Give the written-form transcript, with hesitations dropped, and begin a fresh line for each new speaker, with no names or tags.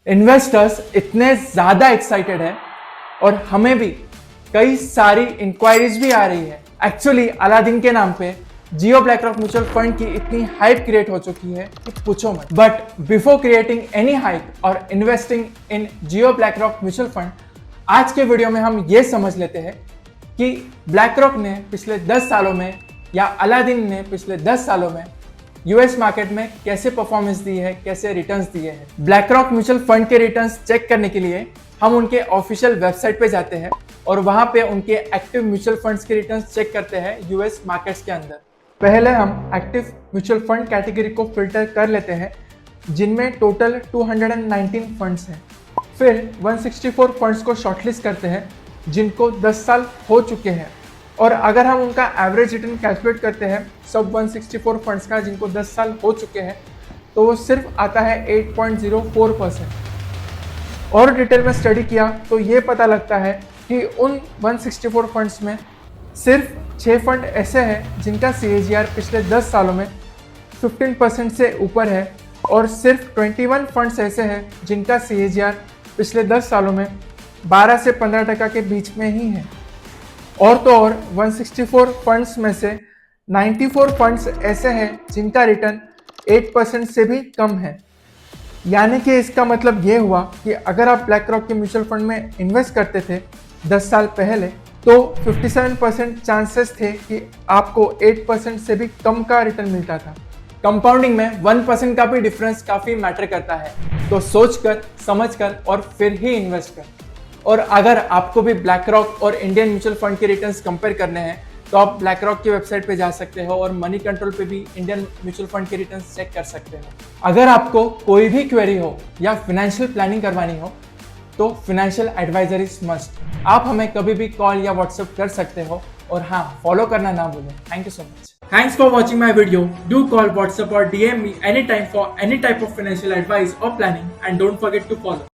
Investors इतने ज़्यादा excited है और हमें भी कई सारी इंक्वायरीज भी आ रही है। एक्चुअली अलादीन के नाम पे जियो ब्लैकरॉक म्यूचुअल फंड की इतनी हाइप क्रिएट हो चुकी है कि पूछो मत। But before creating any hype और investing in Jio BlackRock mutual fund, आज के वीडियो में हम ये समझ लेते हैं कि ब्लैकरॉक ने पिछले 10 सालों में या अलादीन ने पिछले 10 सालों में यूएस मार्केट में कैसे परफॉर्मेंस दी है, कैसे रिटर्न्स दिए हैं। ब्लैकरॉक म्यूचुअल फंड के रिटर्न्स चेक करने के लिए हम उनके ऑफिशियल वेबसाइट पे जाते हैं और वहां पे उनके एक्टिव म्यूचुअल फंड्स के रिटर्न्स चेक करते हैं यूएस मार्केट्स के अंदर। पहले हम एक्टिव म्यूचुअल फंड कैटेगरी को फिल्टर कर लेते हैं जिनमें टोटल 219 फंड्स हैं। फिर 164 फंड्स को शॉर्टलिस्ट करते हैं जिनको 10 साल हो चुके हैं, और अगर हम उनका एवरेज रिटर्न कैलकुलेट करते हैं सब 164 फंड्स का जिनको 10 साल हो चुके हैं, तो वो सिर्फ आता है 8.04%। और डिटेल में स्टडी किया तो ये पता लगता है कि उन 164 फंड्स में सिर्फ 6 फंड ऐसे हैं जिनका CAGR पिछले 10 सालों में 15% से ऊपर है, और सिर्फ 21 फंड्स ऐसे हैं जिनका CAGR पिछले 10 सालों में 12 से 15% के बीच में ही है। और तो और 164 फंड्स में से 94 फंड्स ऐसे हैं जिनका रिटर्न 8% से भी कम है। यानी कि इसका मतलब ये हुआ कि अगर आप ब्लैकरॉक के म्यूचुअल फंड में इन्वेस्ट करते थे 10 साल पहले, तो 57% चांसेस थे कि आपको 8% से भी कम का रिटर्न मिलता था। कंपाउंडिंग में 1% का भी डिफरेंस काफ़ी मैटर करता है, तो सोचकर समझकर और फिर ही इन्वेस्ट कर। और अगर आपको भी ब्लैकरॉक और इंडियन म्यूचुअल फंड के रिटर्न्स कंपेयर करने हैं तो आप ब्लैकरॉक की वेबसाइट पे जा सकते हो और मनी कंट्रोल पे भी इंडियन म्यूचुअल फंड के रिटर्न्स चेक कर सकते हो। अगर आपको कोई भी क्वेरी हो या फाइनेंशियल प्लानिंग करवानी हो तो फाइनेंशियल एडवाइजर इज मस्ट। आप हमें कभी भी कॉल या व्हाट्सएप कर सकते हो, और हाँ, फॉलो करना ना भूलें। Thank you so much. Thanks for watching my video. Do call, WhatsApp or DM me anytime for any type of financial advice or planning, and don't forget to follow.